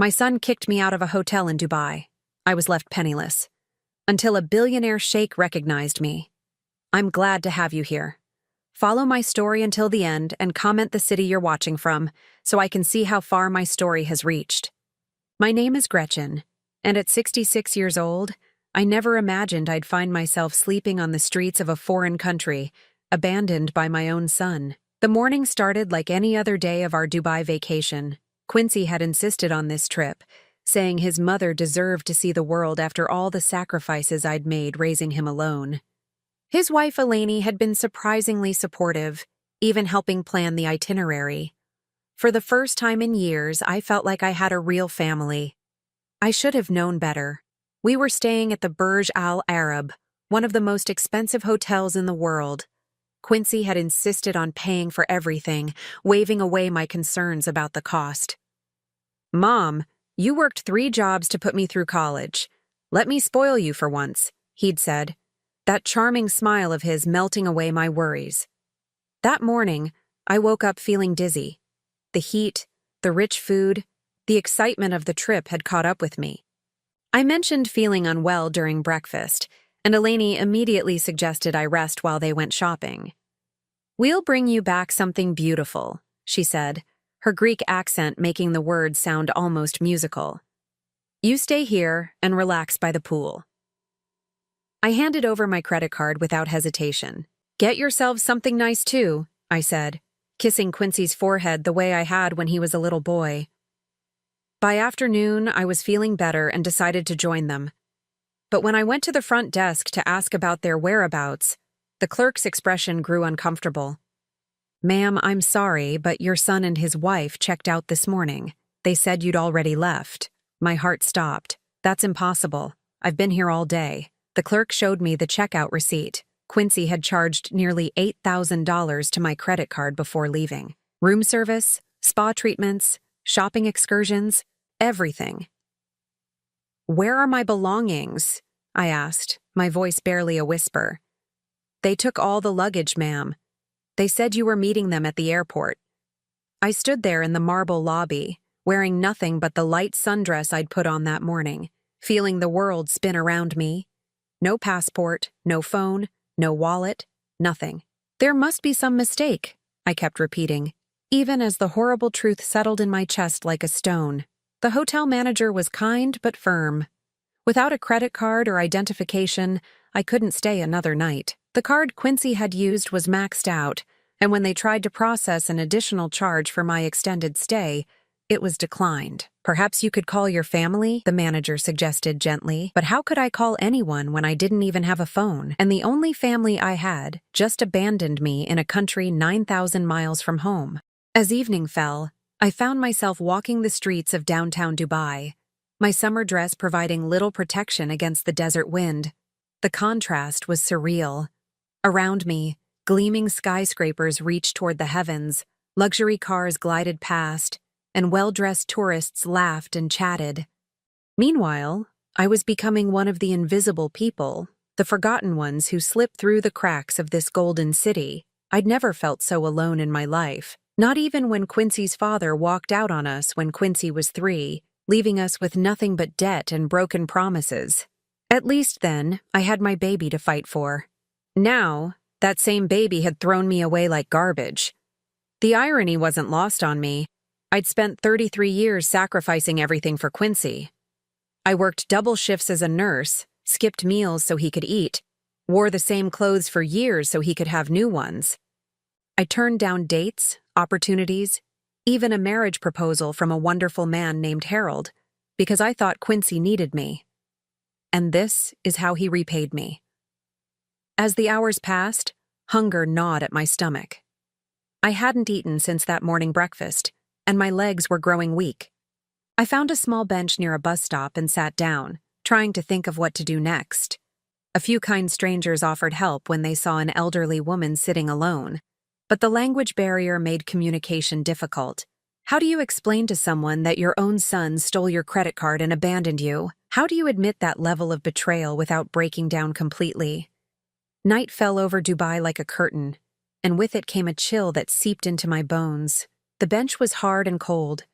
My son kicked me out of a hotel in Dubai. I was left penniless. Until a billionaire sheikh recognized me. I'm glad to have you here. Follow my story until the end and comment the city you're watching from so I can see how far my story has reached. My name is Gretchen, and at 66 years old, I never imagined I'd find myself sleeping on the streets of a foreign country, abandoned by my own son. The morning started like any other day of our Dubai vacation. Quincy had insisted on this trip, saying his mother deserved to see the world after all the sacrifices I'd made raising him alone. His wife Eleni had been surprisingly supportive, even helping plan the itinerary. For the first time in years, I felt like I had a real family. I should have known better. We were staying at the Burj Al Arab, one of the most expensive hotels in the world. Quincy had insisted on paying for everything, waving away my concerns about the cost. "Mom, you worked 3 jobs to put me through college. Let me spoil you for once," he'd said, that charming smile of his melting away my worries. That morning, I woke up feeling dizzy. The heat, the rich food, the excitement of the trip had caught up with me. I mentioned feeling unwell during breakfast, and Eleni immediately suggested I rest while they went shopping. "We'll bring you back something beautiful," she said, her Greek accent making the words sound almost musical. "You stay here and relax by the pool." I handed over my credit card without hesitation. "Get yourselves something nice too," I said, kissing Quincy's forehead the way I had when he was a little boy. By afternoon, I was feeling better and decided to join them. But when I went to the front desk to ask about their whereabouts, the clerk's expression grew uncomfortable. "Ma'am, I'm sorry, but your son and his wife checked out this morning. They said you'd already left." My heart stopped. "That's impossible. I've been here all day." The clerk showed me the checkout receipt. Quincy had charged nearly $8,000 to my credit card before leaving. Room service, spa treatments, shopping excursions, everything. "Where are my belongings?" I asked, my voice barely a whisper. "They took all the luggage, ma'am. They said you were meeting them at the airport." I stood there in the marble lobby, wearing nothing but the light sundress I'd put on that morning, feeling the world spin around me. No passport, no phone, no wallet, nothing. "There must be some mistake," I kept repeating, even as the horrible truth settled in my chest like a stone. The hotel manager was kind but firm. Without a credit card or identification, I couldn't stay another night. The card Quincy had used was maxed out, and when they tried to process an additional charge for my extended stay, it was declined. "Perhaps you could call your family," the manager suggested gently, but how could I call anyone when I didn't even have a phone? And the only family I had just abandoned me in a country 9,000 miles from home. As evening fell, I found myself walking the streets of downtown Dubai, my summer dress providing little protection against the desert wind. The contrast was surreal. Around me, gleaming skyscrapers reached toward the heavens, luxury cars glided past, and well-dressed tourists laughed and chatted. Meanwhile, I was becoming one of the invisible people, the forgotten ones who slipped through the cracks of this golden city. I'd never felt so alone in my life, not even when Quincy's father walked out on us when Quincy was 3, leaving us with nothing but debt and broken promises. At least then, I had my baby to fight for. Now, that same baby had thrown me away like garbage. The irony wasn't lost on me. I'd spent 33 years sacrificing everything for Quincy. I worked double shifts as a nurse, skipped meals so he could eat, wore the same clothes for years so he could have new ones. I turned down dates, opportunities, even a marriage proposal from a wonderful man named Harold, because I thought Quincy needed me. And this is how he repaid me. As the hours passed, hunger gnawed at my stomach. I hadn't eaten since that morning breakfast, and my legs were growing weak. I found a small bench near a bus stop and sat down, trying to think of what to do next. A few kind strangers offered help when they saw an elderly woman sitting alone, but the language barrier made communication difficult. How do you explain to someone that your own son stole your credit card and abandoned you? How do you admit that level of betrayal without breaking down completely? Night fell over Dubai like a curtain, and with it came a chill that seeped into my bones. The bench was hard and cold,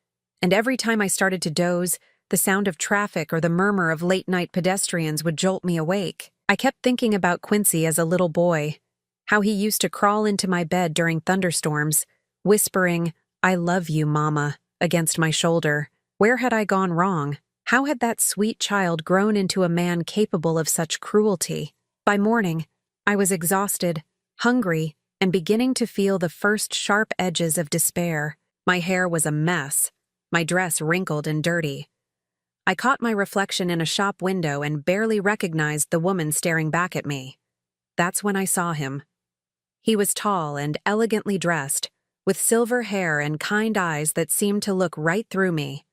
and every time I started to doze, the sound of traffic or the murmur of late-night pedestrians would jolt me awake. I kept thinking about Quincy as a little boy, how he used to crawl into my bed during thunderstorms, whispering, "I love you, Mama," against my shoulder. Where had I gone wrong? How had that sweet child grown into a man capable of such cruelty? By morning, I was exhausted, hungry, and beginning to feel the first sharp edges of despair. My hair was a mess, my dress wrinkled and dirty. I caught my reflection in a shop window and barely recognized the woman staring back at me. That's when I saw him. He was tall and elegantly dressed, with silver hair and kind eyes that seemed to look right through me.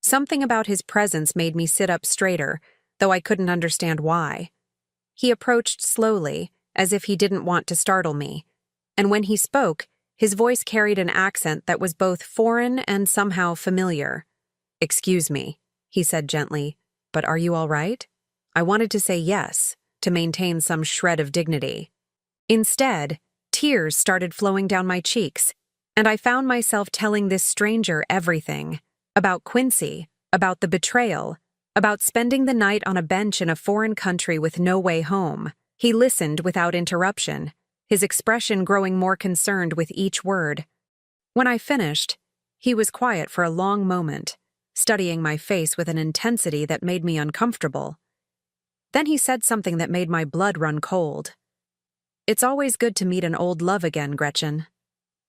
Something about his presence made me sit up straighter, though I couldn't understand why. He approached slowly, as if he didn't want to startle me, and when he spoke, his voice carried an accent that was both foreign and somehow familiar. "Excuse me," he said gently, "but are you all right?" I wanted to say yes, to maintain some shred of dignity. Instead, tears started flowing down my cheeks, and I found myself telling this stranger everything. About Quincy, about the betrayal, about spending the night on a bench in a foreign country with no way home. He listened without interruption, his expression growing more concerned with each word. When I finished, he was quiet for a long moment, studying my face with an intensity that made me uncomfortable. Then he said something that made my blood run cold. "It's always good to meet an old love again, Gretchen."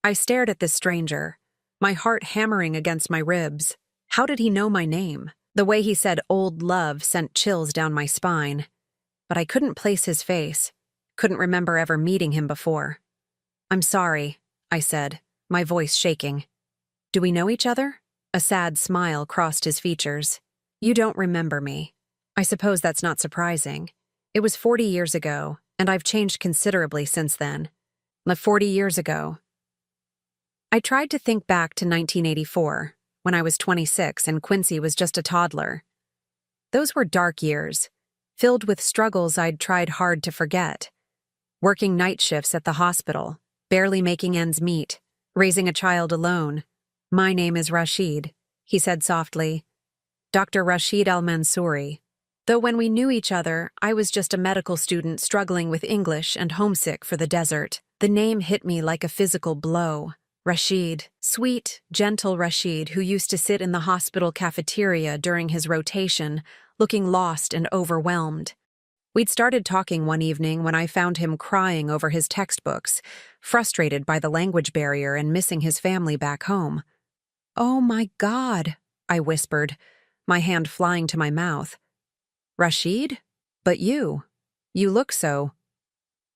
I stared at this stranger, my heart hammering against my ribs. How did he know my name? The way he said "old love" sent chills down my spine. But I couldn't place his face, couldn't remember ever meeting him before. "I'm sorry," I said, my voice shaking. "Do we know each other?" A sad smile crossed his features. "You don't remember me. I suppose that's not surprising. It was 40 years ago, and I've changed considerably since then." 40 years ago. I tried to think back to 1984, when I was 26 and Quincy was just a toddler. Those were dark years, filled with struggles I'd tried hard to forget. Working night shifts at the hospital, barely making ends meet, raising a child alone. "My name is Rashid," he said softly. "Dr. Rashid Al-Mansouri." Though when we knew each other, I was just a medical student struggling with English and homesick for the desert. The name hit me like a physical blow. Rashid, sweet, gentle Rashid, who used to sit in the hospital cafeteria during his rotation, looking lost and overwhelmed. We'd started talking one evening when I found him crying over his textbooks, frustrated by the language barrier and missing his family back home. "Oh my God," I whispered, my hand flying to my mouth. "Rashid? But you look so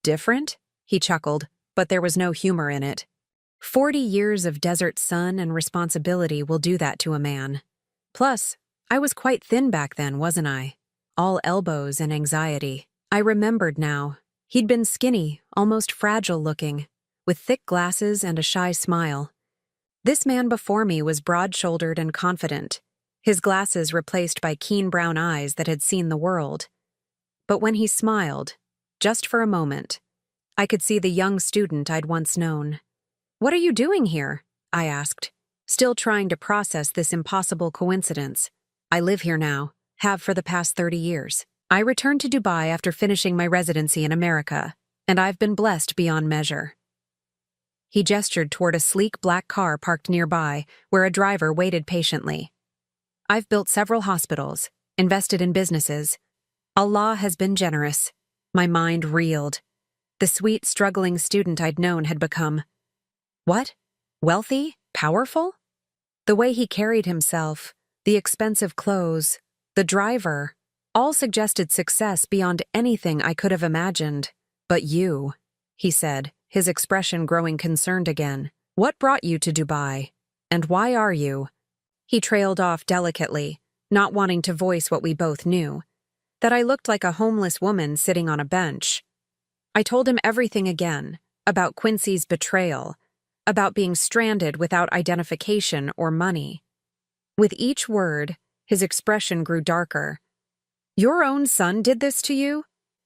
different?" He chuckled, but there was no humor in it. 40 years of desert sun and responsibility will do that to a man. Plus, I was quite thin back then, wasn't I? All elbows and anxiety. I remembered now. He'd been skinny, almost fragile-looking, with thick glasses and a shy smile. This man before me was broad-shouldered and confident, his glasses replaced by keen brown eyes that had seen the world. But when he smiled, just for a moment, I could see the young student I'd once known. "What are you doing here?" I asked, still trying to process this impossible coincidence. "I live here now, have for the past 30 years. I returned to Dubai after finishing my residency in America, and I've been blessed beyond measure." He gestured toward a sleek black car parked nearby, where a driver waited patiently. "I've built several hospitals, invested in businesses. Allah has been generous." My mind reeled. The sweet, struggling student I'd known had become... What? Wealthy? Powerful? The way he carried himself, the expensive clothes, the driver, all suggested success beyond anything I could have imagined. "But you," he said, his expression growing concerned again. "What brought you to Dubai? And why are you?" He trailed off delicately, not wanting to voice what we both knew, that I looked like a homeless woman sitting on a bench. I told him everything again, about Quincy's betrayal, about being stranded without identification or money. With each word, his expression grew darker. "Your own son did this to you?"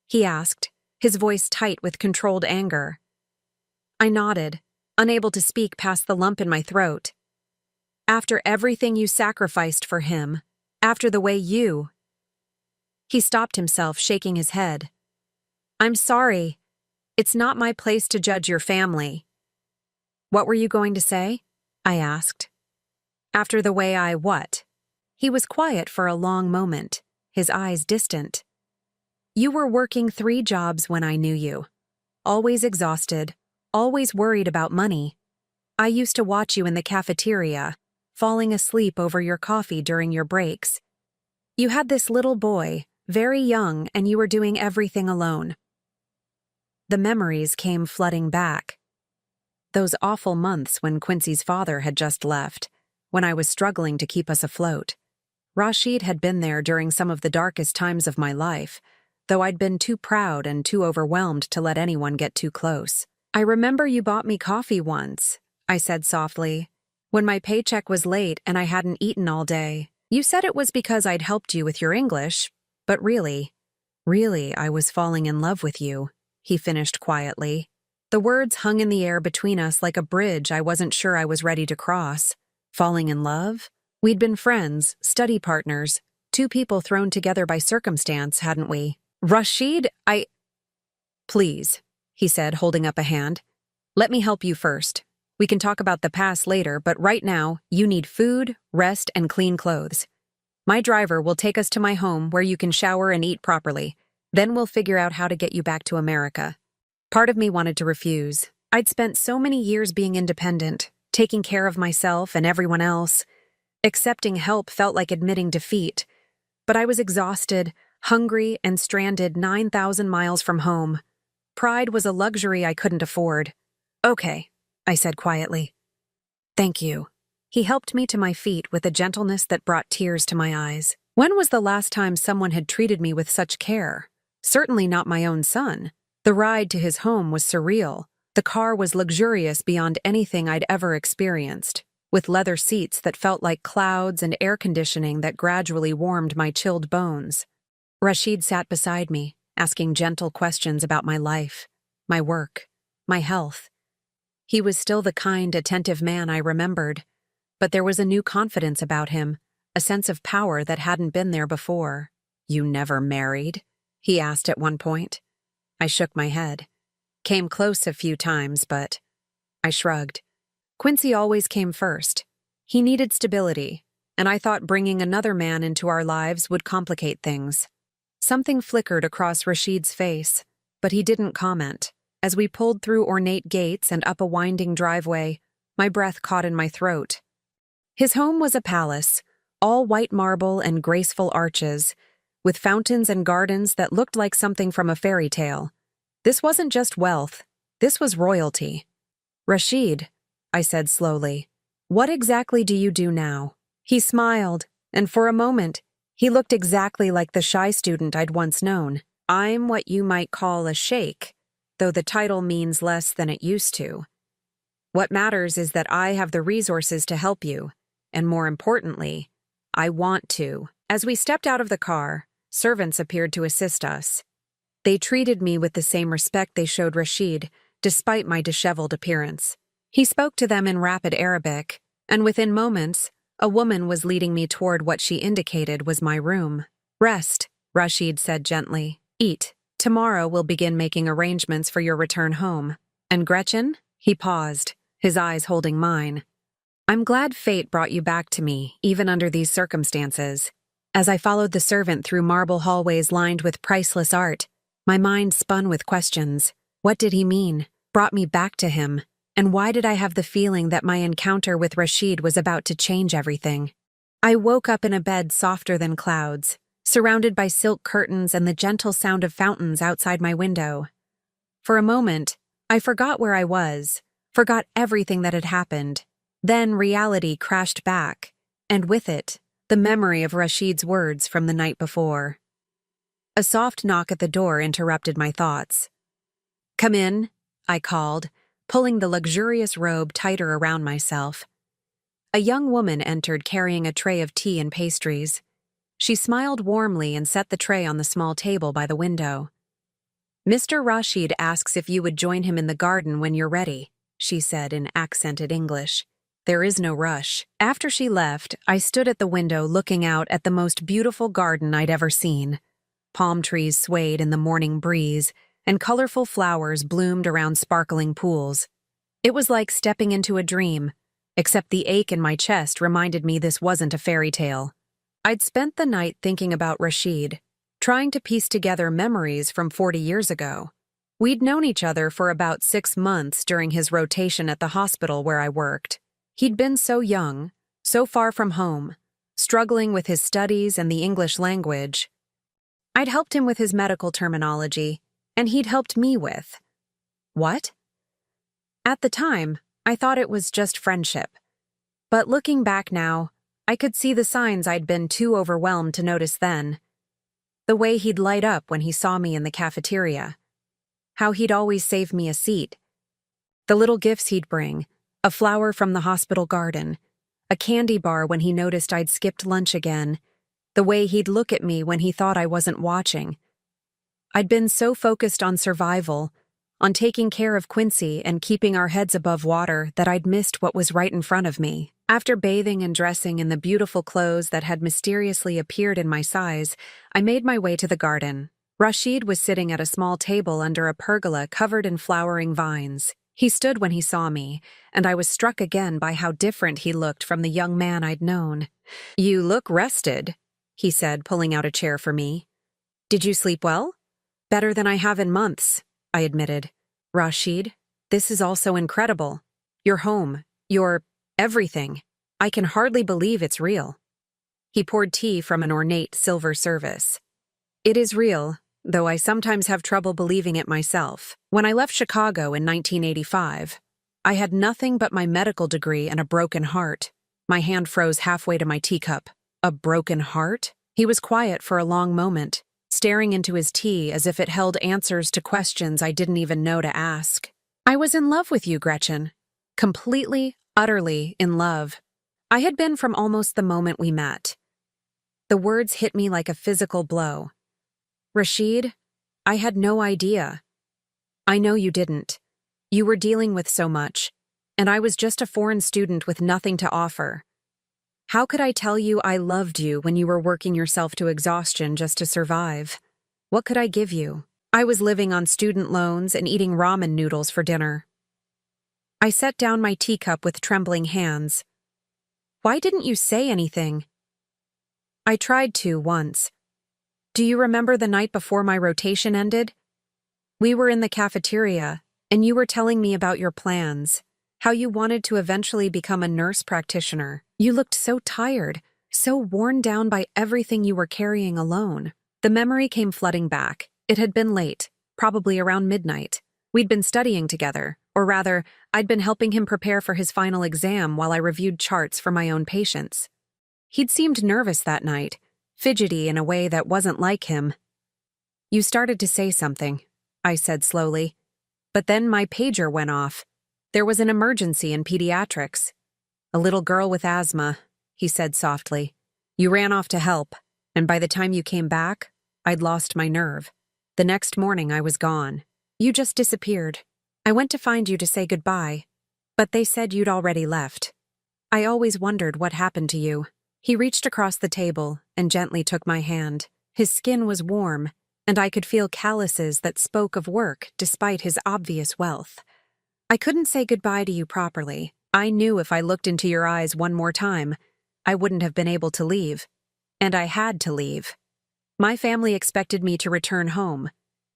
he asked, his voice tight with controlled anger. I nodded, unable to speak past the lump in my throat. After everything you sacrificed for him, after the way you— He stopped himself, shaking his head. I'm sorry. It's not my place to judge your family. What were you going to say? I asked. After the way I what? He was quiet for a long moment, his eyes distant. You were working 3 jobs when I knew you. Always exhausted, always worried about money. I used to watch you in the cafeteria, falling asleep over your coffee during your breaks. You had this little boy, very young, and you were doing everything alone. The memories came flooding back. Those awful months when Quincy's father had just left, when I was struggling to keep us afloat. Rashid had been there during some of the darkest times of my life, though I'd been too proud and too overwhelmed to let anyone get too close. I remember you bought me coffee once, I said softly, when my paycheck was late and I hadn't eaten all day. You said it was because I'd helped you with your English, but really, I was falling in love with you, he finished quietly. The words hung in the air between us like a bridge I wasn't sure I was ready to cross. Falling in love? We'd been friends, study partners, 2 people thrown together by circumstance, hadn't we? Rashid, Please, he said, holding up a hand. Let me help you first. We can talk about the past later, but right now, you need food, rest, and clean clothes. My driver will take us to my home where you can shower and eat properly. Then we'll figure out how to get you back to America. Part of me wanted to refuse. I'd spent so many years being independent, taking care of myself and everyone else. Accepting help felt like admitting defeat. But I was exhausted, hungry, and stranded 9,000 miles from home. Pride was a luxury I couldn't afford. Okay, I said quietly. Thank you. He helped me to my feet with a gentleness that brought tears to my eyes. When was the last time someone had treated me with such care? Certainly not my own son. The ride to his home was surreal. The car was luxurious beyond anything I'd ever experienced, with leather seats that felt like clouds and air conditioning that gradually warmed my chilled bones. Rashid sat beside me, asking gentle questions about my life, my work, my health. He was still the kind, attentive man I remembered, but there was a new confidence about him, a sense of power that hadn't been there before. You never married? He asked at one point. I shook my head. Came close a few times, but I shrugged. Quincy always came first. He needed stability, and I thought bringing another man into our lives would complicate things. Something flickered across Rashid's face, but he didn't comment. As we pulled through ornate gates and up a winding driveway, my breath caught in my throat. His home was a palace, all white marble and graceful arches, with fountains and gardens that looked like something from a fairy tale. This wasn't just wealth, this was royalty. Rashid, I said slowly, what exactly do you do now? He smiled, and for a moment, he looked exactly like the shy student I'd once known. I'm what you might call a sheikh, though the title means less than it used to. What matters is that I have the resources to help you, and more importantly, I want to. As we stepped out of the car, servants appeared to assist us. They treated me with the same respect they showed Rashid, despite my disheveled appearance. He spoke to them in rapid Arabic, and within moments, a woman was leading me toward what she indicated was my room. Rest, Rashid said gently. Eat. Tomorrow we'll begin making arrangements for your return home. And Gretchen? He paused, his eyes holding mine. I'm glad fate brought you back to me, even under these circumstances. As I followed the servant through marble hallways lined with priceless art, my mind spun with questions. What did he mean? Brought me back to him? And why did I have the feeling that my encounter with Rashid was about to change everything? I woke up in a bed softer than clouds, surrounded by silk curtains and the gentle sound of fountains outside my window. For a moment, I forgot where I was, forgot everything that had happened. Then reality crashed back, and with it, the memory of Rashid's words from the night before. A soft knock at the door interrupted my thoughts. Come in, I called, pulling the luxurious robe tighter around myself. A young woman entered carrying a tray of tea and pastries. She smiled warmly and set the tray on the small table by the window. Mr. Rashid asks if you would join him in the garden when you're ready, she said in accented English. There is no rush. After she left, I stood at the window looking out at the most beautiful garden I'd ever seen. Palm trees swayed in the morning breeze, and colorful flowers bloomed around sparkling pools. It was like stepping into a dream, except the ache in my chest reminded me this wasn't a fairy tale. I'd spent the night thinking about Rashid, trying to piece together memories from 40 years ago. We'd known each other for about 6 months during his rotation at the hospital where I worked. He'd been so young, so far from home, struggling with his studies and the English language. I'd helped him with his medical terminology, and he'd helped me with. What? At the time, I thought it was just friendship. But looking back now, I could see the signs I'd been too overwhelmed to notice then. The way he'd light up when he saw me in the cafeteria. How he'd always save me a seat. The little gifts he'd bring, a flower from the hospital garden, a candy bar when he noticed I'd skipped lunch again, the way he'd look at me when he thought I wasn't watching. I'd been so focused on survival, on taking care of Quincy and keeping our heads above water that I'd missed what was right in front of me. After bathing and dressing in the beautiful clothes that had mysteriously appeared in my size, I made my way to the garden. Rashid was sitting at a small table under a pergola covered in flowering vines. He stood when he saw me, and I was struck again by how different he looked from the young man I'd known. "You look rested," he said, pulling out a chair for me. "Did you sleep well?" "Better than I have in months," I admitted. "Rashid, this is all so incredible. Your home, your everything. I can hardly believe it's real." He poured tea from an ornate silver service. "It is real, though I sometimes have trouble believing it myself. When I left Chicago in 1985, I had nothing but my medical degree and a broken heart." My hand froze halfway to my teacup. "A broken heart?" He was quiet for a long moment, staring into his tea as if it held answers to questions I didn't even know to ask. "I was in love with you, Gretchen. Completely, utterly in love. I had been from almost the moment we met." The words hit me like a physical blow. "Rashid, I had no idea." "I know you didn't. You were dealing with so much, and I was just a foreign student with nothing to offer. How could I tell you I loved you when you were working yourself to exhaustion just to survive? What could I give you? I was living on student loans and eating ramen noodles for dinner." I set down my teacup with trembling hands. "Why didn't you say anything?" "I tried to once. Do you remember the night before my rotation ended? We were in the cafeteria, and you were telling me about your plans, how you wanted to eventually become a nurse practitioner. You looked so tired, so worn down by everything you were carrying alone." The memory came flooding back. It had been late, probably around midnight. We'd been studying together, or rather, I'd been helping him prepare for his final exam while I reviewed charts for my own patients. He'd seemed nervous that night, fidgety in a way that wasn't like him. "You started to say something," I said slowly. "But then my pager went off. There was an emergency in pediatrics. A little girl with asthma," he said softly. "You ran off to help, and by the time you came back, I'd lost my nerve. The next morning I was gone. You just disappeared. I went to find you to say goodbye, but they said you'd already left. I always wondered what happened to you." He reached across the table and gently took my hand. His skin was warm, and I could feel calluses that spoke of work despite his obvious wealth. "I couldn't say goodbye to you properly. I knew if I looked into your eyes one more time, I wouldn't have been able to leave. And I had to leave. My family expected me to return home,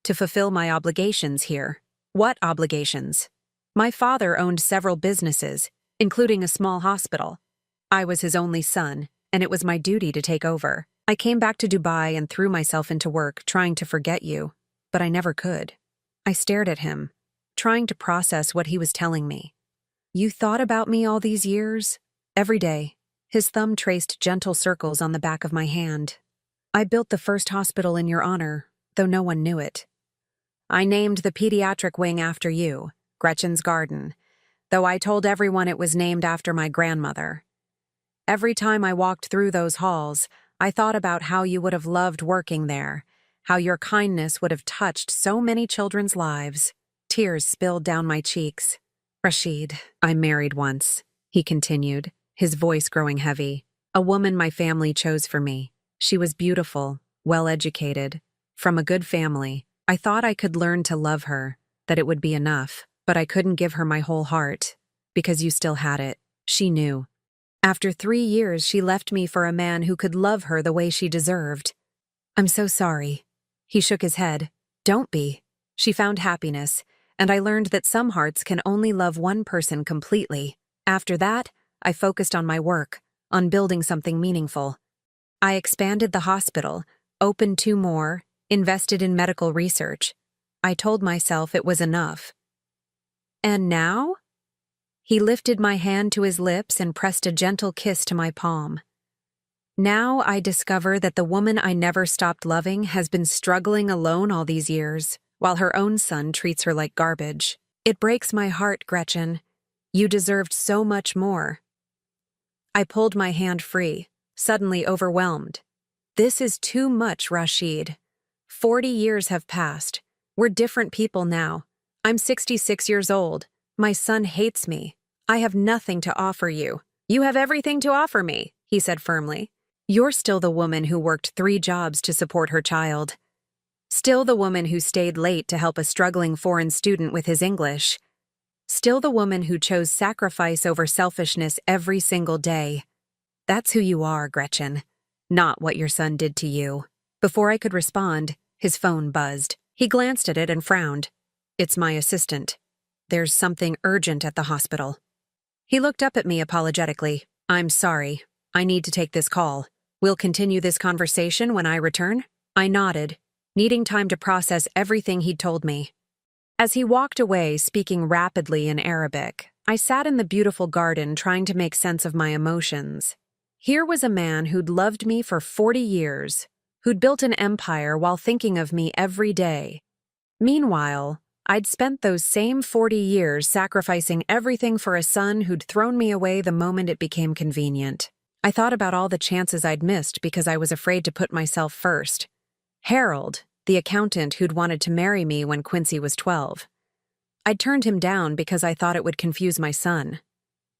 to fulfill my obligations here." "What obligations?" "My father owned several businesses, including a small hospital. I was his only son, and it was my duty to take over. I came back to Dubai and threw myself into work, trying to forget you, but I never could." I stared at him, trying to process what he was telling me. "You thought about me all these years?" "Every day." His thumb traced gentle circles on the back of my hand. "I built the first hospital in your honor, though no one knew it. I named the pediatric wing after you, Gretchen's Garden, though I told everyone it was named after my grandmother. Every time I walked through those halls, I thought about how you would have loved working there, how your kindness would have touched so many children's lives." Tears spilled down my cheeks. "Rashid, I married once," he continued, his voice growing heavy. A woman my family chose for me. She was beautiful, well-educated, from a good family. I thought I could learn to love her, that it would be enough, but I couldn't give her my whole heart, because you still had it. She knew. After 3 years, she left me for a man who could love her the way she deserved. I'm so sorry. He shook his head. Don't be. She found happiness, and I learned that some hearts can only love one person completely. After that, I focused on my work, on building something meaningful. I expanded the hospital, opened 2 more, invested in medical research. I told myself it was enough. And now? He lifted my hand to his lips and pressed a gentle kiss to my palm. Now I discover that the woman I never stopped loving has been struggling alone all these years, while her own son treats her like garbage. It breaks my heart, Gretchen. You deserved so much more. I pulled my hand free, suddenly overwhelmed. This is too much, Rashid. 40 years have passed. We're different people now. I'm 66 years old. My son hates me. I have nothing to offer you. You have everything to offer me, he said firmly. You're still the woman who worked 3 jobs to support her child. Still the woman who stayed late to help a struggling foreign student with his English. Still the woman who chose sacrifice over selfishness every single day. That's who you are, Gretchen. Not what your son did to you. Before I could respond, his phone buzzed. He glanced at it and frowned. It's my assistant. There's something urgent at the hospital. He looked up at me apologetically. I'm sorry. I need to take this call. We'll continue this conversation when I return? I nodded, needing time to process everything he'd told me. As he walked away, speaking rapidly in Arabic, I sat in the beautiful garden trying to make sense of my emotions. Here was a man who'd loved me for 40 years, who'd built an empire while thinking of me every day. Meanwhile, I'd spent those same 40 years sacrificing everything for a son who'd thrown me away the moment it became convenient. I thought about all the chances I'd missed because I was afraid to put myself first. Harold, the accountant who'd wanted to marry me when Quincy was 12. I'd turned him down because I thought it would confuse my son.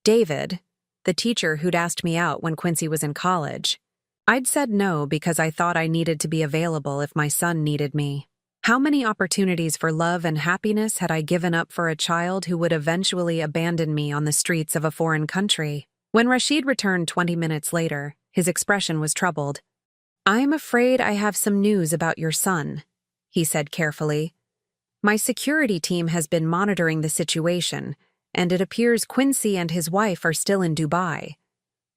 David, the teacher who'd asked me out when Quincy was in college. I'd said no because I thought I needed to be available if my son needed me. How many opportunities for love and happiness had I given up for a child who would eventually abandon me on the streets of a foreign country? When Rashid returned 20 minutes later, his expression was troubled. I'm afraid I have some news about your son, he said carefully. My security team has been monitoring the situation, and it appears Quincy and his wife are still in Dubai.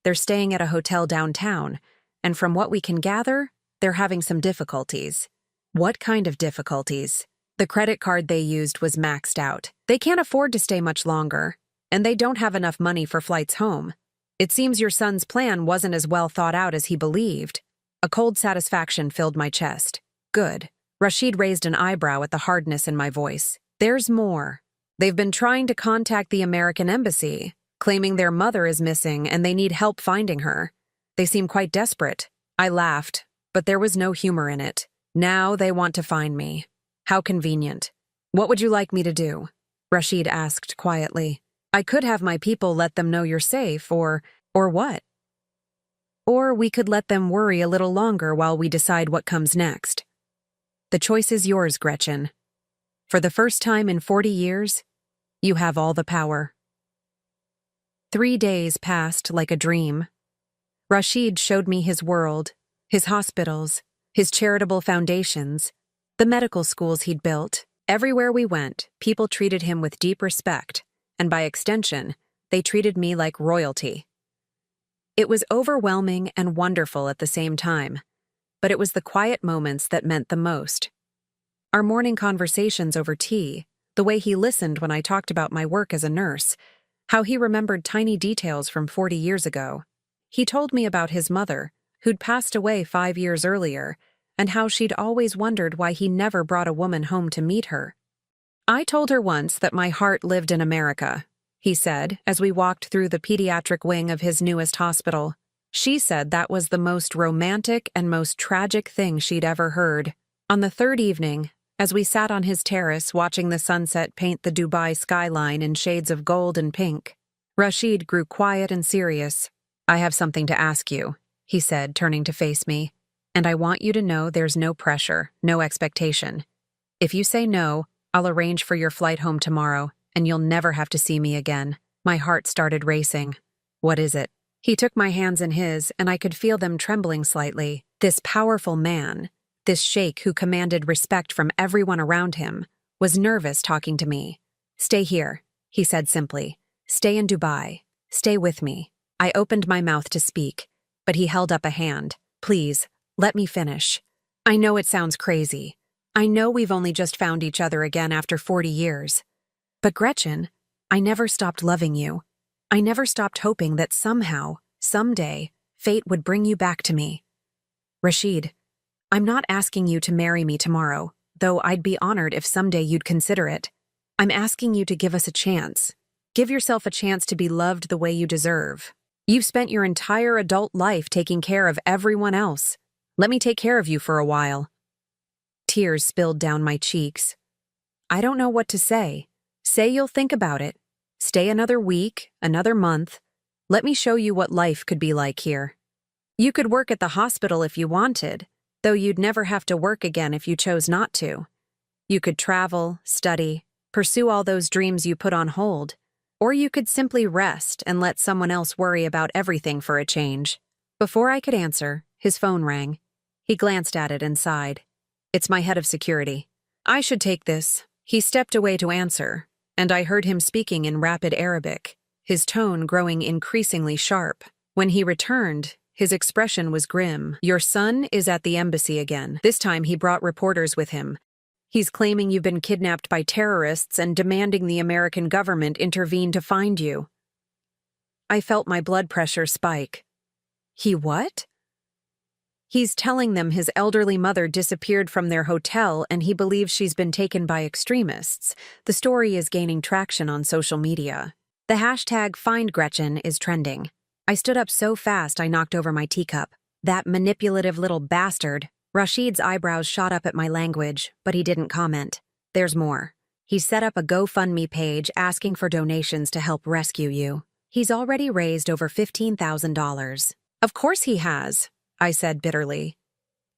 They're staying at a hotel downtown, and from what we can gather, they're having some difficulties. What kind of difficulties? The credit card they used was maxed out. They can't afford to stay much longer, and they don't have enough money for flights home. It seems your son's plan wasn't as well thought out as he believed. A cold satisfaction filled my chest. Good. Rashid raised an eyebrow at the hardness in my voice. There's more. They've been trying to contact the American embassy, claiming their mother is missing and they need help finding her. They seem quite desperate. I laughed, but there was no humor in it. Now they want to find me. How convenient. What would you like me to do? Rashid asked quietly. I could have my people let them know you're safe, or what? Or we could let them worry a little longer while we decide what comes next. The choice is yours, Gretchen. For the first time in 40 years, you have all the power. 3 days passed like a dream. Rashid showed me his world, his hospitals, his charitable foundations, the medical schools he'd built. Everywhere we went, people treated him with deep respect, and by extension, they treated me like royalty. It was overwhelming and wonderful at the same time, but it was the quiet moments that meant the most. Our morning conversations over tea, the way he listened when I talked about my work as a nurse, how he remembered tiny details from 40 years ago. He told me about his mother, who'd passed away 5 years earlier, and how she'd always wondered why he never brought a woman home to meet her. I told her once that my heart lived in America, he said, as we walked through the pediatric wing of his newest hospital. She said that was the most romantic and most tragic thing she'd ever heard. On the 3rd evening, as we sat on his terrace watching the sunset paint the Dubai skyline in shades of gold and pink, Rashid grew quiet and serious. "I have something to ask you," he said, turning to face me. "And I want you to know there's no pressure, no expectation. If you say no, I'll arrange for your flight home tomorrow, and you'll never have to see me again." My heart started racing. "What is it?" He took my hands in his, and I could feel them trembling slightly. This powerful man, this sheikh who commanded respect from everyone around him, was nervous talking to me. "Stay here," he said simply. "Stay in Dubai. Stay with me." I opened my mouth to speak, but he held up a hand. "Please, let me finish. I know it sounds crazy. I know we've only just found each other again after 40 years. But Gretchen, I never stopped loving you. I never stopped hoping that somehow, someday, fate would bring you back to me. Rashid, I'm not asking you to marry me tomorrow, though I'd be honored if someday you'd consider it. I'm asking you to give us a chance. Give yourself a chance to be loved the way you deserve. You've spent your entire adult life taking care of everyone else. Let me take care of you for a while." Tears spilled down my cheeks. "I don't know what to say. Say you'll think about it. Stay another week, another month. Let me show you what life could be like here. You could work at the hospital if you wanted, though you'd never have to work again if you chose not to. You could travel, study, pursue all those dreams you put on hold, or you could simply rest and let someone else worry about everything for a change." Before I could answer, his phone rang. He glanced at it and sighed. "It's my head of security. I should take this." He stepped away to answer, and I heard him speaking in rapid Arabic, his tone growing increasingly sharp. When he returned, his expression was grim. "Your son is at the embassy again. This time he brought reporters with him. He's claiming you've been kidnapped by terrorists and demanding the American government intervene to find you." I felt my blood pressure spike. "He what?" "He's telling them his elderly mother disappeared from their hotel and he believes she's been taken by extremists. The story is gaining traction on social media. The hashtag #FindGretchen is trending." I stood up so fast I knocked over my teacup. "That manipulative little bastard." Rashid's eyebrows shot up at my language, but he didn't comment. "There's more. He set up a GoFundMe page asking for donations to help rescue you. He's already raised over $15,000. "Of course he has," I said bitterly.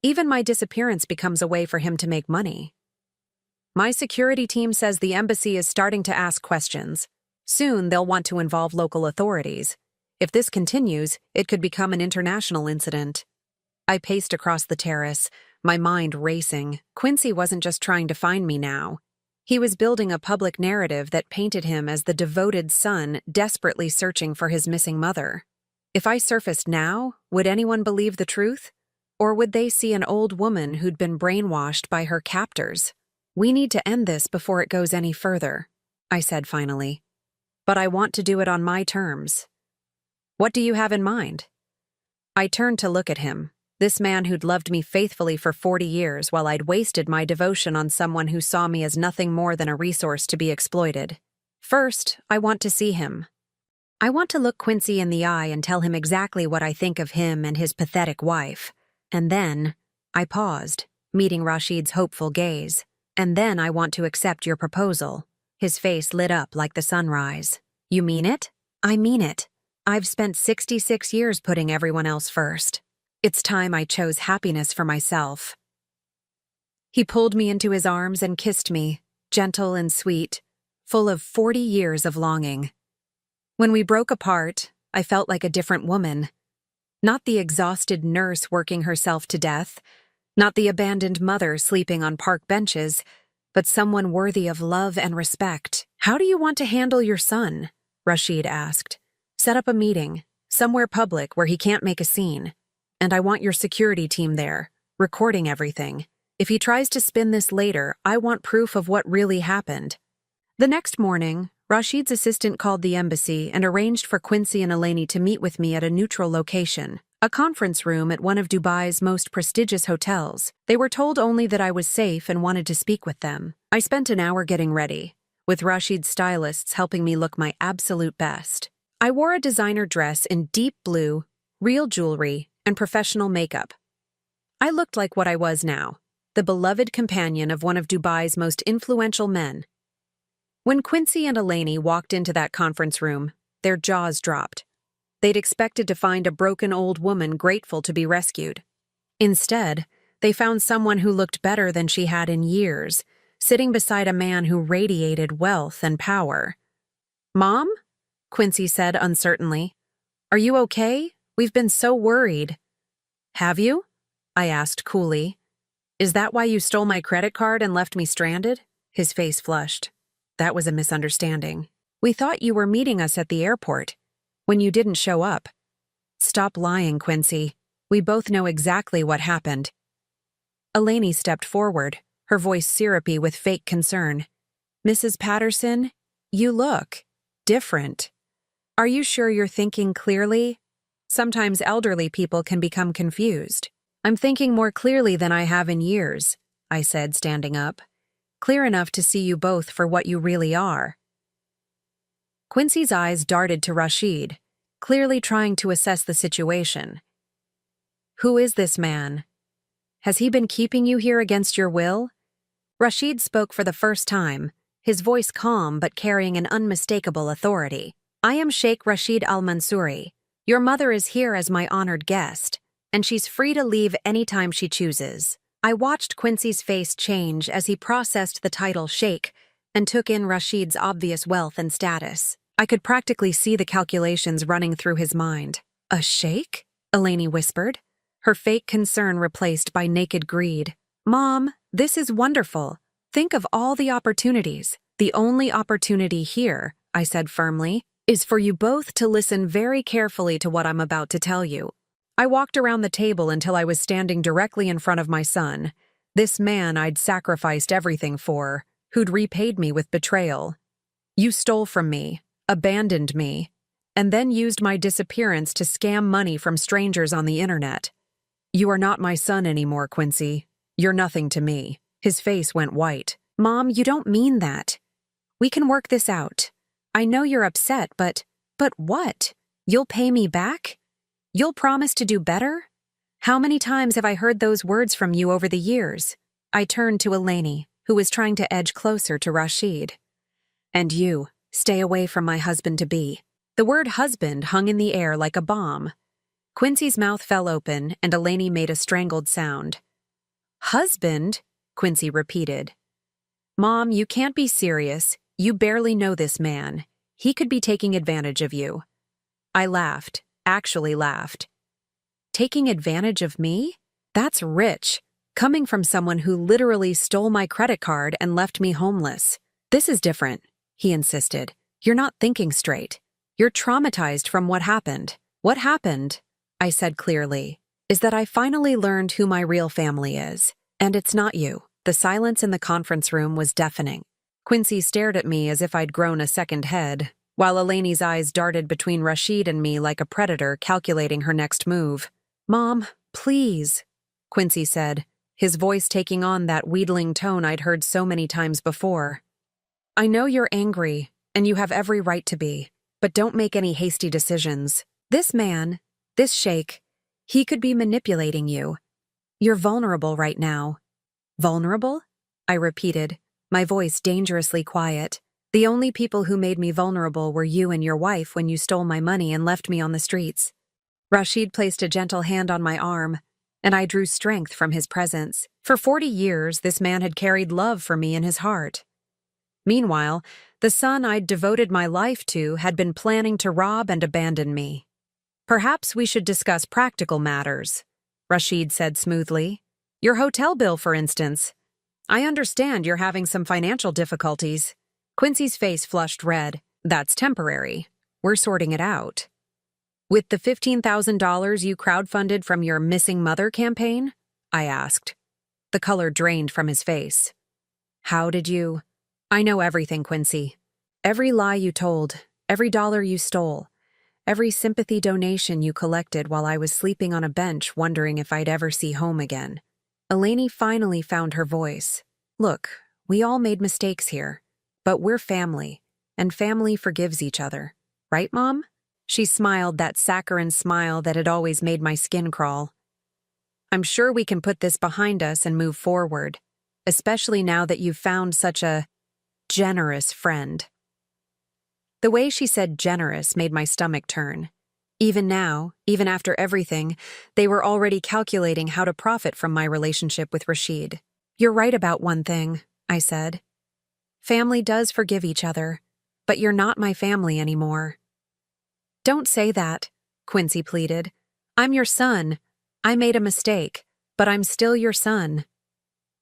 "Even my disappearance becomes a way for him to make money." "My security team says the embassy is starting to ask questions. Soon they'll want to involve local authorities. If this continues, it could become an international incident." I paced across the terrace, my mind racing. Quincy wasn't just trying to find me now. He was building a public narrative that painted him as the devoted son desperately searching for his missing mother. If I surfaced now, would anyone believe the truth? Or would they see an old woman who'd been brainwashed by her captors? "We need to end this before it goes any further," I said finally. "But I want to do it on my terms." "What do you have in mind?" I turned to look at him, this man who'd loved me faithfully for 40 years while I'd wasted my devotion on someone who saw me as nothing more than a resource to be exploited. "First, I want to see him. I want to look Quincy in the eye and tell him exactly what I think of him and his pathetic wife. And then," I paused, meeting Rashid's hopeful gaze, "and then I want to accept your proposal." His face lit up like the sunrise. "You mean it?" "I mean it. I've spent 66 years putting everyone else first. It's time I chose happiness for myself." He pulled me into his arms and kissed me, gentle and sweet, full of 40 years of longing. When we broke apart, I felt like a different woman. Not the exhausted nurse working herself to death, not the abandoned mother sleeping on park benches, but someone worthy of love and respect. "How do you want to handle your son?" Rashid asked. "Set up a meeting, somewhere public where he can't make a scene. And I want your security team there, recording everything. If he tries to spin this later, I want proof of what really happened." The next morning, Rashid's assistant called the embassy and arranged for Quincy and Eleni to meet with me at a neutral location, a conference room at one of Dubai's most prestigious hotels. They were told only that I was safe and wanted to speak with them. I spent an hour getting ready, with Rashid's stylists helping me look my absolute best. I wore a designer dress in deep blue, real jewelry, and professional makeup. I looked like what I was now, the beloved companion of one of Dubai's most influential men. When Quincy and Eleni walked into that conference room, their jaws dropped. They'd expected to find a broken old woman grateful to be rescued. Instead, they found someone who looked better than she had in years, sitting beside a man who radiated wealth and power. "Mom?" Quincy said uncertainly. "Are you okay? We've been so worried." "Have you?" I asked coolly. "Is that why you stole my credit card and left me stranded?" His face flushed. "That was a misunderstanding. We thought you were meeting us at the airport. When you didn't show up." "Stop lying, Quincy. We both know exactly what happened." Eleni stepped forward, her voice syrupy with fake concern. "Mrs. Patterson, you look different. Are you sure you're thinking clearly? Sometimes elderly people can become confused." "I'm thinking more clearly than I have in years," I said, standing up. "Clear enough to see you both for what you really are." Quincy's eyes darted to Rashid, clearly trying to assess the situation. "Who is this man? Has he been keeping you here against your will?" Rashid spoke for the first time, his voice calm but carrying an unmistakable authority. "I am Sheikh Rashid al-Mansouri. Your mother is here as my honored guest, and she's free to leave anytime she chooses." I watched Quincy's face change as he processed the title sheikh and took in Rashid's obvious wealth and status. I could practically see the calculations running through his mind. "A sheikh?" Eleni whispered, her fake concern replaced by naked greed. "Mom, this is wonderful. Think of all the opportunities. The only opportunity here," I said firmly, "is for you both to listen very carefully to what I'm about to tell you." I walked around the table until I was standing directly in front of my son, this man I'd sacrificed everything for, who'd repaid me with betrayal. "You stole from me, abandoned me, and then used my disappearance to scam money from strangers on the internet. You are not my son anymore, Quincy. You're nothing to me." His face went white. "Mom, you don't mean that. We can work this out. I know you're upset, but what? You'll pay me back? You'll promise to do better? How many times have I heard those words from you over the years?" I turned to Eleni, who was trying to edge closer to Rashid. "And you, stay away from my husband-to-be." The word husband hung in the air like a bomb. Quincy's mouth fell open, and Eleni made a strangled sound. "Husband?" Quincy repeated. "Mom, you can't be serious. You barely know this man. He could be taking advantage of you." I laughed, actually laughed. "Taking advantage of me? That's rich, coming from someone who literally stole my credit card and left me homeless." "This is different," he insisted. "You're not thinking straight. You're traumatized from what happened." "What happened," I said clearly, "is that I finally learned who my real family is. And it's not you." The silence in the conference room was deafening. Quincy stared at me as if I'd grown a second head, while Eleni's eyes darted between Rashid and me like a predator calculating her next move. "Mom, please," Quincy said, his voice taking on that wheedling tone I'd heard so many times before. "I know you're angry, and you have every right to be, but don't make any hasty decisions. This man, this sheikh, he could be manipulating you. You're vulnerable right now." "Vulnerable?" I repeated, my voice dangerously quiet. "The only people who made me vulnerable were you and your wife when you stole my money and left me on the streets." Rashid placed a gentle hand on my arm, and I drew strength from his presence. For 40 years, this man had carried love for me in his heart. Meanwhile, the son I'd devoted my life to had been planning to rob and abandon me. "Perhaps we should discuss practical matters," Rashid said smoothly. "Your hotel bill, for instance. I understand you're having some financial difficulties." Quincy's face flushed red. "That's temporary. We're sorting it out." "With the $15,000 you crowdfunded from your Missing Mother campaign?" I asked. The color drained from his face. "How did you—" "I know everything, Quincy. Every lie you told, every dollar you stole, every sympathy donation you collected while I was sleeping on a bench wondering if I'd ever see home again." Eleni finally found her voice. "Look, we all made mistakes here, but we're family, and family forgives each other. Right, Mom?" She smiled that saccharine smile that had always made my skin crawl. "I'm sure we can put this behind us and move forward, especially now that you've found such a generous friend." The way she said generous made my stomach turn. Even now, even after everything, they were already calculating how to profit from my relationship with Rashid. "You're right about one thing," I said. "Family does forgive each other, but you're not my family anymore." "Don't say that," Quincy pleaded. "I'm your son. I made a mistake, but I'm still your son."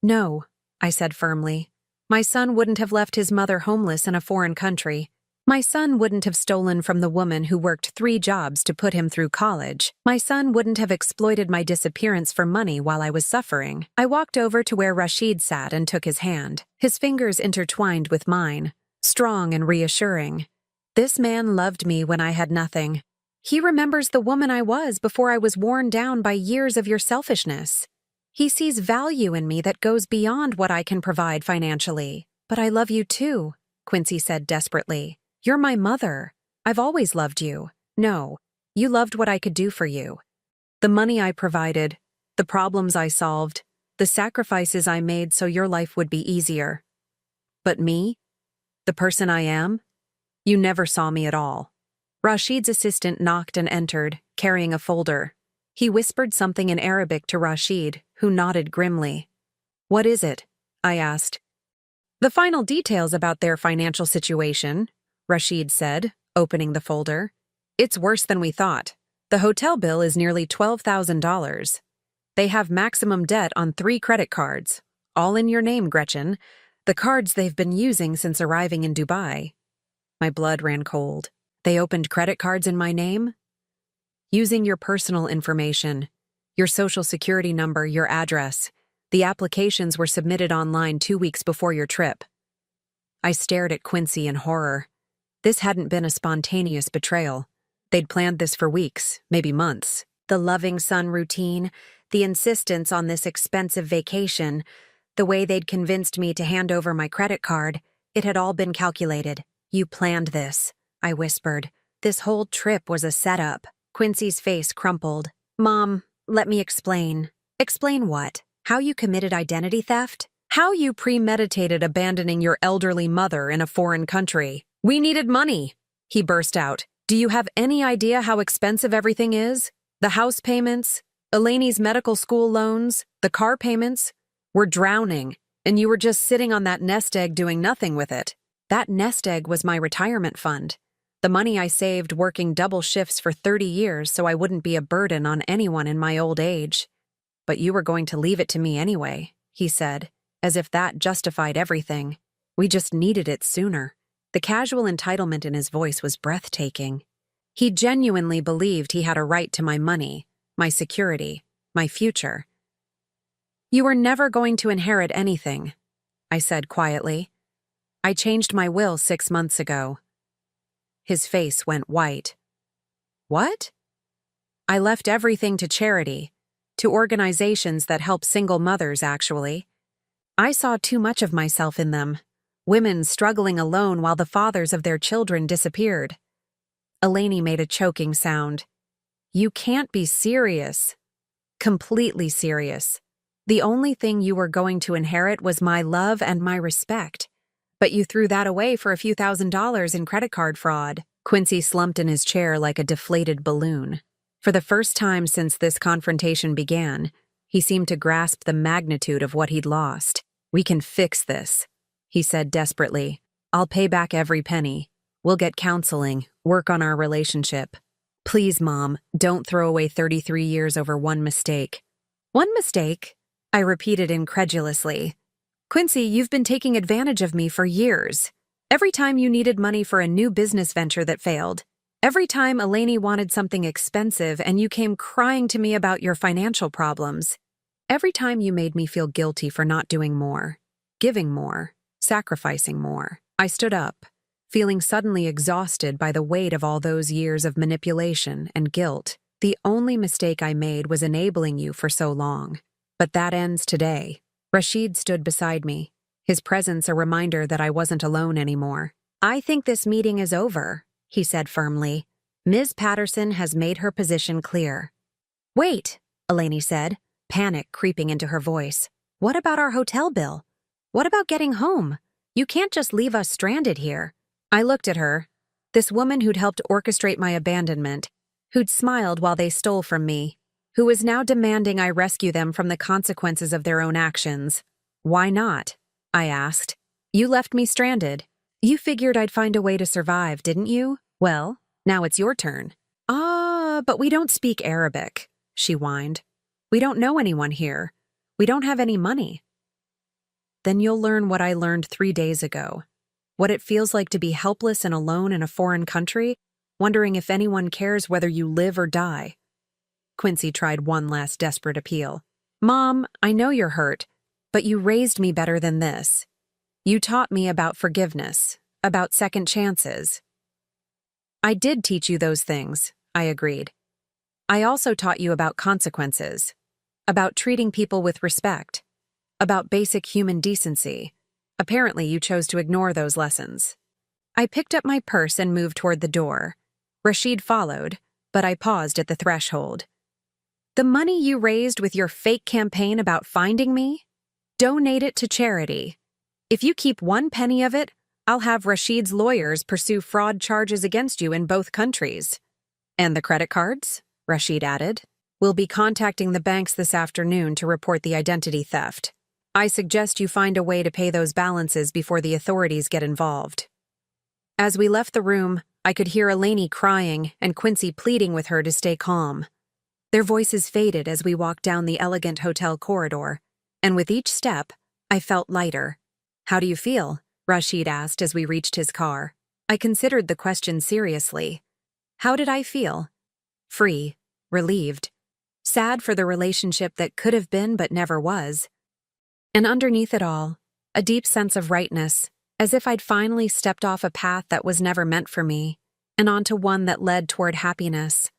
"No," I said firmly. "My son wouldn't have left his mother homeless in a foreign country. My son wouldn't have stolen from the woman who worked 3 jobs to put him through college. My son wouldn't have exploited my disappearance for money while I was suffering." I walked over to where Rashid sat and took his hand. His fingers intertwined with mine, strong and reassuring. This man loved me when I had nothing. He remembers the woman I was before I was worn down by years of your selfishness. He sees value in me that goes beyond what I can provide financially. "But I love you too," Quincy said desperately. "You're my mother. I've always loved you. No, you loved what I could do for you. The money I provided, the problems I solved, the sacrifices I made so your life would be easier. But me, the person I am, you never saw me at all." Rashid's assistant knocked and entered, carrying a folder. He whispered something in Arabic to Rashid, who nodded grimly. "What is it?" I asked. "The final details about their financial situation," Rashid said, opening the folder. "It's worse than we thought. The hotel bill is nearly $12,000. They have maximum debt on 3 credit cards, all in your name, Gretchen, the cards they've been using since arriving in Dubai." My blood ran cold. "They opened credit cards in my name?" "Using your personal information, your social security number, your address. The applications were submitted online 2 weeks before your trip." I stared at Quincy in horror. This hadn't been a spontaneous betrayal. They'd planned this for weeks, maybe months. The loving son routine, the insistence on this expensive vacation, the way they'd convinced me to hand over my credit card, it had all been calculated. "You planned this," I whispered. "This whole trip was a setup." Quincy's face crumpled. "Mom, let me explain." "Explain what? How you committed identity theft? How you premeditated abandoning your elderly mother in a foreign country?" "We needed money," he burst out. "Do you have any idea how expensive everything is? The house payments, Elaine's medical school loans, the car payments. We're drowning, and you were just sitting on that nest egg doing nothing with it." "That nest egg was my retirement fund. The money I saved working double shifts for 30 years so I wouldn't be a burden on anyone in my old age." "But you were going to leave it to me anyway," he said, as if that justified everything. "We just needed it sooner." The casual entitlement in his voice was breathtaking. He genuinely believed he had a right to my money, my security, my future. "You were never going to inherit anything," I said quietly. "I changed my will 6 months ago." His face went white. "What?" "I left everything to charity, to organizations that help single mothers, actually. I saw too much of myself in them. Women struggling alone while the fathers of their children disappeared." Elaine made a choking sound. "You can't be serious." "Completely serious. The only thing you were going to inherit was my love and my respect. But you threw that away for a few $1,000s in credit card fraud." Quincy slumped in his chair like a deflated balloon. For the first time since this confrontation began, he seemed to grasp the magnitude of what he'd lost. "We can fix this," he said desperately. "I'll pay back every penny. We'll get counseling, work on our relationship. Please, Mom, don't throw away 33 years over one mistake." "One mistake?" I repeated incredulously. "Quincy, you've been taking advantage of me for years. Every time you needed money for a new business venture that failed, every time Elaine wanted something expensive and you came crying to me about your financial problems, every time you made me feel guilty for not doing more, giving more, sacrificing more." I stood up, feeling suddenly exhausted by the weight of all those years of manipulation and guilt. "The only mistake I made was enabling you for so long. But that ends today." Rashid stood beside me, his presence a reminder that I wasn't alone anymore. "I think this meeting is over," he said firmly. "Ms. Patterson has made her position clear." "Wait," Elaine said, panic creeping into her voice. "What about our hotel bill? What about getting home? You can't just leave us stranded here." I looked at her, This woman who'd helped orchestrate my abandonment, who'd smiled while they stole from me, who was now demanding I rescue them from the consequences of their own actions. Why not? I asked. You left me stranded. You figured I'd find a way to survive, didn't you? Well, now it's your turn. But we don't speak Arabic, she whined. We don't know anyone here. We don't have any money. Then you'll learn what I learned 3 days ago. What it feels like to be helpless and alone in a foreign country, wondering if anyone cares whether you live or die. Quincy tried one last desperate appeal. Mom, I know you're hurt, but you raised me better than this. You taught me about forgiveness, about second chances. I did teach you those things, I agreed. I also taught you about consequences, about treating people with respect, about basic human decency. Apparently, you chose to ignore those lessons. I picked up my purse and moved toward the door. Rashid followed, but I paused at the threshold. The money you raised with your fake campaign about finding me? Donate it to charity. If you keep 1 penny of it, I'll have Rashid's lawyers pursue fraud charges against you in both countries. And the credit cards? Rashid added. We'll be contacting the banks this afternoon to report the identity theft. I suggest you find a way to pay those balances before the authorities get involved. As we left the room, I could hear Eleni crying and Quincy pleading with her to stay calm. Their voices faded as we walked down the elegant hotel corridor, and with each step, I felt lighter. How do you feel? Rashid asked as we reached his car. I considered the question seriously. How did I feel? Free, relieved, sad for the relationship that could have been but never was. And underneath it all, a deep sense of rightness, as if I'd finally stepped off a path that was never meant for me, and onto one that led toward happiness.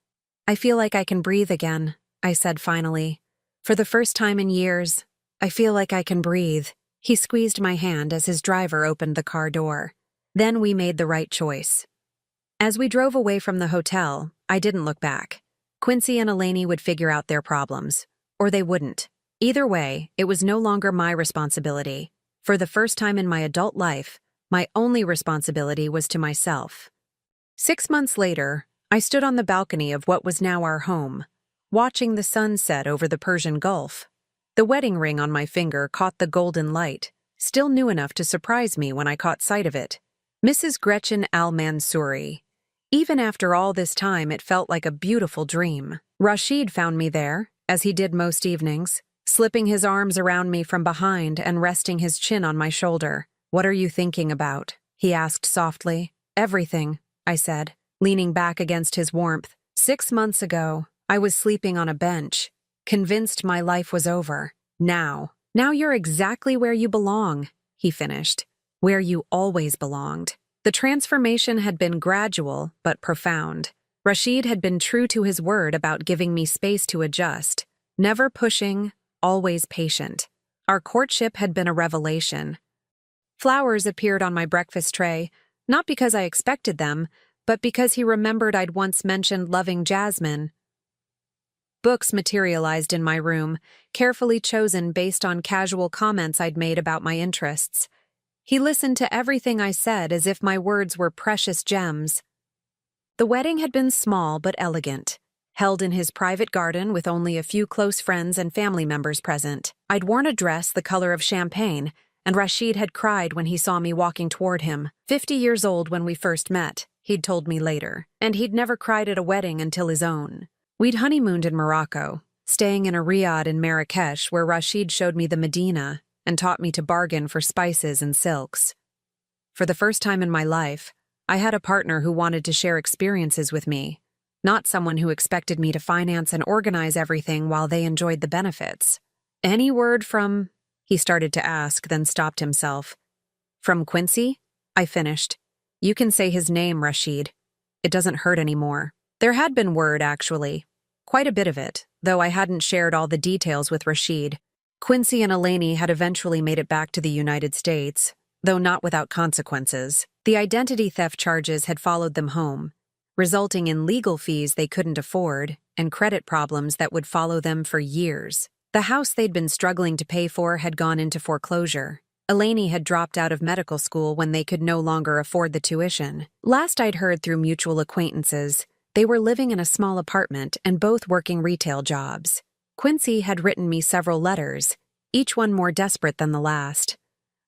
I feel like I can breathe again, I said finally. For the first time in years, I feel like I can breathe. He squeezed my hand as his driver opened the car door. Then we made the right choice. As we drove away from the hotel, I didn't look back. Quincy and Eleni would figure out their problems, or they wouldn't. Either way, it was no longer my responsibility. For the first time in my adult life, my only responsibility was to myself. 6 months later, I stood on the balcony of what was now our home, watching the sun set over the Persian Gulf. The wedding ring on my finger caught the golden light, still new enough to surprise me when I caught sight of it. Mrs. Gretchen Al-Mansouri. Even after all this time, it felt like a beautiful dream. Rashid found me there, as he did most evenings, slipping his arms around me from behind and resting his chin on my shoulder. What are you thinking about? He asked softly. Everything, I said, leaning back against his warmth. 6 months ago, I was sleeping on a bench, convinced my life was over. Now you're exactly where you belong, he finished, where you always belonged. The transformation had been gradual but profound. Rashid had been true to his word about giving me space to adjust, never pushing, always patient. Our courtship had been a revelation. Flowers appeared on my breakfast tray, not because I expected them, but because he remembered I'd once mentioned loving jasmine. Books materialized in my room, carefully chosen based on casual comments I'd made about my interests. He listened to everything I said as if my words were precious gems. The wedding had been small but elegant, held in his private garden with only a few close friends and family members present. I'd worn a dress the color of champagne, and Rashid had cried when he saw me walking toward him. 50 years old when we first met, he'd told me later, and he'd never cried at a wedding until his own. We'd honeymooned in Morocco, staying in a riad in Marrakesh where Rashid showed me the Medina and taught me to bargain for spices and silks. For the first time in my life, I had a partner who wanted to share experiences with me, not someone who expected me to finance and organize everything while they enjoyed the benefits. Any word from... He started to ask, then stopped himself. From Quincy? I finished. You can say his name, Rashid. It doesn't hurt anymore. There had been word, actually. Quite a bit of it, though I hadn't shared all the details with Rashid. Quincy and Eleni had eventually made it back to the United States, though not without consequences. The identity theft charges had followed them home, resulting in legal fees they couldn't afford and credit problems that would follow them for years. The house they'd been struggling to pay for had gone into foreclosure. Eleni had dropped out of medical school when they could no longer afford the tuition. Last I'd heard through mutual acquaintances, they were living in a small apartment and both working retail jobs. Quincy had written me several letters, each one more desperate than the last.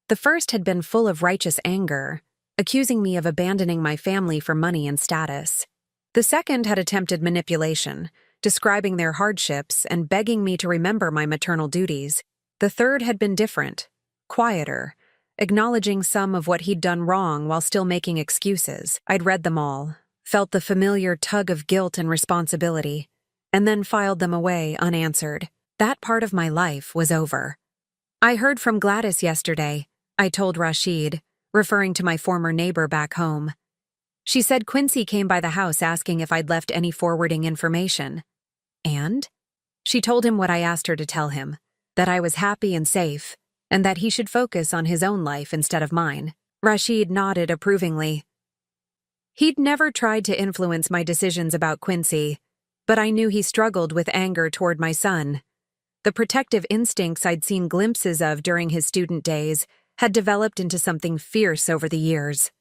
The first had been full of righteous anger, accusing me of abandoning my family for money and status. The second had attempted manipulation, describing their hardships and begging me to remember my maternal duties. The third had been different, quieter, acknowledging some of what he'd done wrong while still making excuses. I'd read them all, felt the familiar tug of guilt and responsibility, and then filed them away unanswered. That part of my life was over. I heard from Gladys yesterday, I told Rashid, referring to my former neighbor back home. She said Quincy came by the house asking if I'd left any forwarding information. And? She told him what I asked her to tell him, that I was happy and safe, and that he should focus on his own life instead of mine. Rashid nodded approvingly. He'd never tried to influence my decisions about Quincy, but I knew he struggled with anger toward my son. The protective instincts I'd seen glimpses of during his student days had developed into something fierce over the years.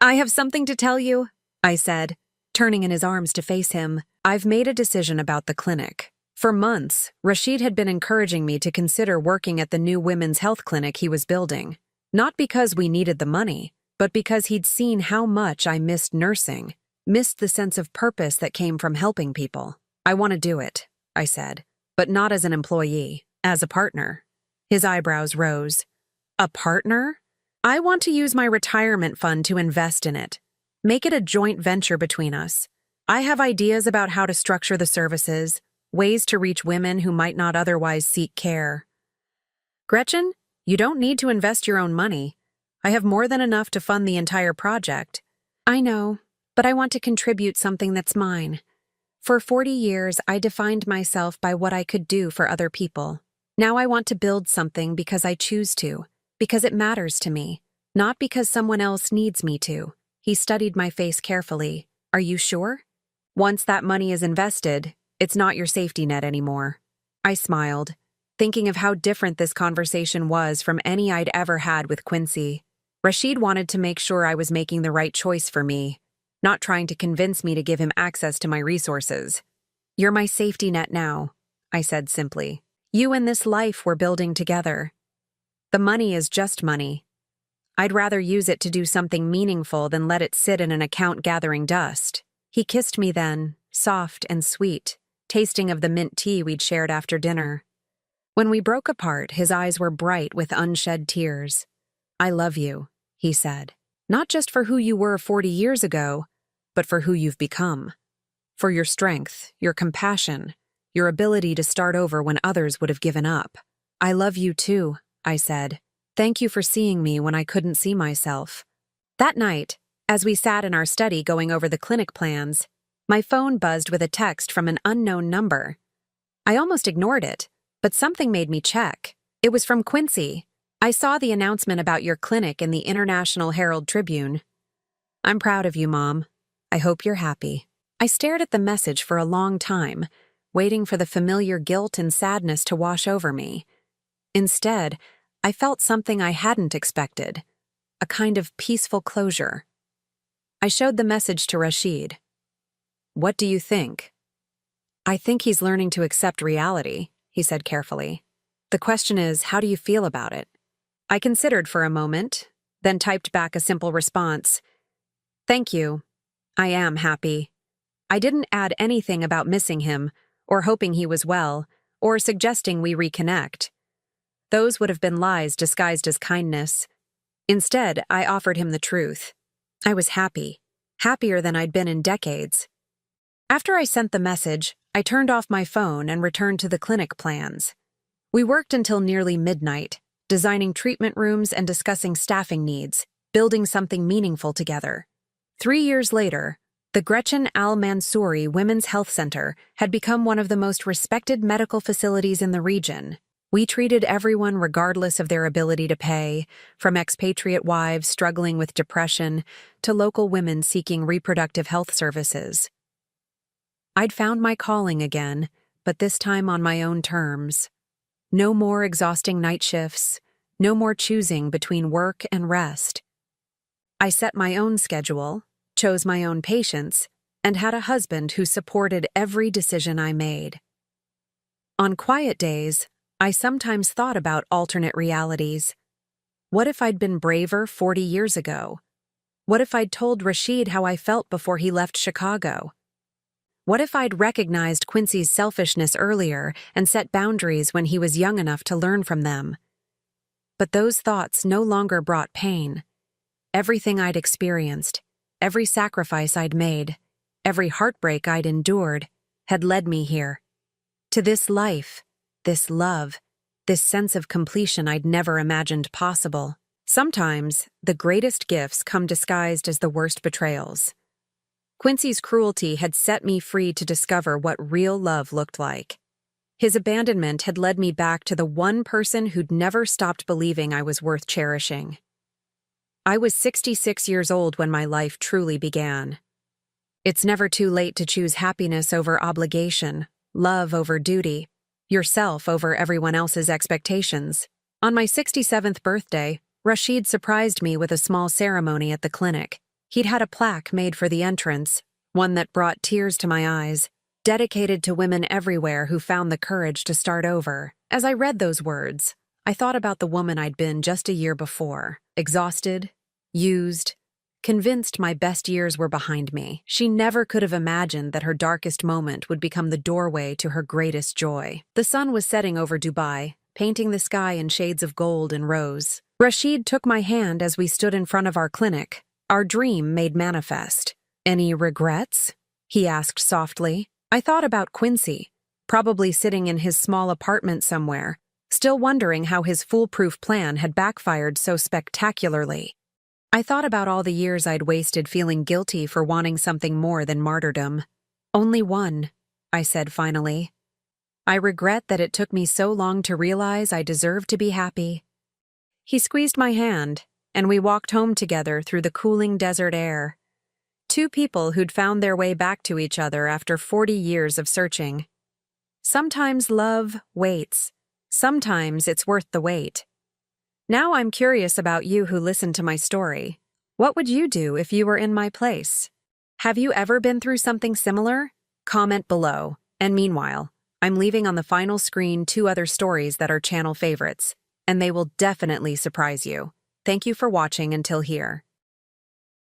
I have something to tell you, I said, turning in his arms to face him. I've made a decision about the clinic. For months, Rashid had been encouraging me to consider working at the new women's health clinic he was building. Not because we needed the money, but because he'd seen how much I missed nursing, missed the sense of purpose that came from helping people. I want to do it, I said, but not as an employee, as a partner. His eyebrows rose. A partner? I want to use my retirement fund to invest in it. Make it a joint venture between us. I have ideas about how to structure the services, ways to reach women who might not otherwise seek care. Gretchen, you don't need to invest your own money. I have more than enough to fund the entire project. I know, but I want to contribute something that's mine. For 40 years, I defined myself by what I could do for other people. Now I want to build something because I choose to, because it matters to me, not because someone else needs me to. He studied my face carefully. Are you sure? Once that money is invested, it's not your safety net anymore. I smiled, thinking of how different this conversation was from any I'd ever had with Quincy. Rashid wanted to make sure I was making the right choice for me, not trying to convince me to give him access to my resources. You're my safety net now, I said simply. You and this life we're building together. The money is just money. I'd rather use it to do something meaningful than let it sit in an account gathering dust. He kissed me then, soft and sweet, tasting of the mint tea we'd shared after dinner. When we broke apart, his eyes were bright with unshed tears. I love you, he said, not just for who you were 40 years ago, but for who you've become. For your strength, your compassion, your ability to start over when others would have given up. I love you too, I said. Thank you for seeing me when I couldn't see myself. That night, as we sat in our study going over the clinic plans, my phone buzzed with a text from an unknown number. I almost ignored it, but something made me check. It was from Quincy. I saw the announcement about your clinic in the International Herald Tribune. I'm proud of you, Mom. I hope you're happy. I stared at the message for a long time, waiting for the familiar guilt and sadness to wash over me. Instead, I felt something I hadn't expected, a kind of peaceful closure. I showed the message to Rashid. What do you think? I think he's learning to accept reality, he said carefully. The question is, how do you feel about it? I considered for a moment, then typed back a simple response. Thank you. I am happy. I didn't add anything about missing him, or hoping he was well, or suggesting we reconnect. Those would have been lies disguised as kindness. Instead, I offered him the truth. I was happy, happier than I'd been in decades. After I sent the message, I turned off my phone and returned to the clinic plans. We worked until nearly midnight, designing treatment rooms and discussing staffing needs, building something meaningful together. 3 years later, the Gretchen Al-Mansouri Women's Health Center had become one of the most respected medical facilities in the region. We treated everyone regardless of their ability to pay, from expatriate wives struggling with depression to local women seeking reproductive health services. I'd found my calling again, but this time on my own terms. No more exhausting night shifts, No more choosing between work and rest. I set my own schedule, chose my own patience, and had a husband who supported every decision I made. On quiet days, I sometimes thought about alternate realities. What if I'd been braver 40 years ago? What if I'd told Rashid how I felt before he left Chicago? What if I'd recognized Quincy's selfishness earlier and set boundaries when he was young enough to learn from them? But those thoughts no longer brought pain. Everything I'd experienced, every sacrifice I'd made, every heartbreak I'd endured, had led me here. To this life, this love, this sense of completion I'd never imagined possible. Sometimes, the greatest gifts come disguised as the worst betrayals. Quincy's cruelty had set me free to discover what real love looked like. His abandonment had led me back to the one person who'd never stopped believing I was worth cherishing. I was 66 years old when my life truly began. It's never too late to choose happiness over obligation, love over duty, yourself over everyone else's expectations. On my 67th birthday, Rashid surprised me with a small ceremony at the clinic. He'd had a plaque made for the entrance, one that brought tears to my eyes, dedicated to women everywhere who found the courage to start over. As I read those words, I thought about the woman I'd been just a year before, exhausted, used, convinced my best years were behind me. She never could have imagined that her darkest moment would become the doorway to her greatest joy. The sun was setting over Dubai, painting the sky in shades of gold and rose. Rashid took my hand as we stood in front of our clinic, our dream made manifest. "Any regrets?" he asked softly. I thought about Quincy, probably sitting in his small apartment somewhere, still wondering how his foolproof plan had backfired so spectacularly. I thought about all the years I'd wasted feeling guilty for wanting something more than martyrdom. "Only one," I said finally. "I regret that it took me so long to realize I deserved to be happy." He squeezed my hand, and we walked home together through the cooling desert air. Two people who'd found their way back to each other after 40 years of searching. Sometimes love waits. Sometimes it's worth the wait. Now I'm curious about you who listened to my story. What would you do if you were in my place? Have you ever been through something similar? Comment below. And meanwhile, I'm leaving on the final screen 2 other stories that are channel favorites, and they will definitely surprise you. Thank you for watching until here.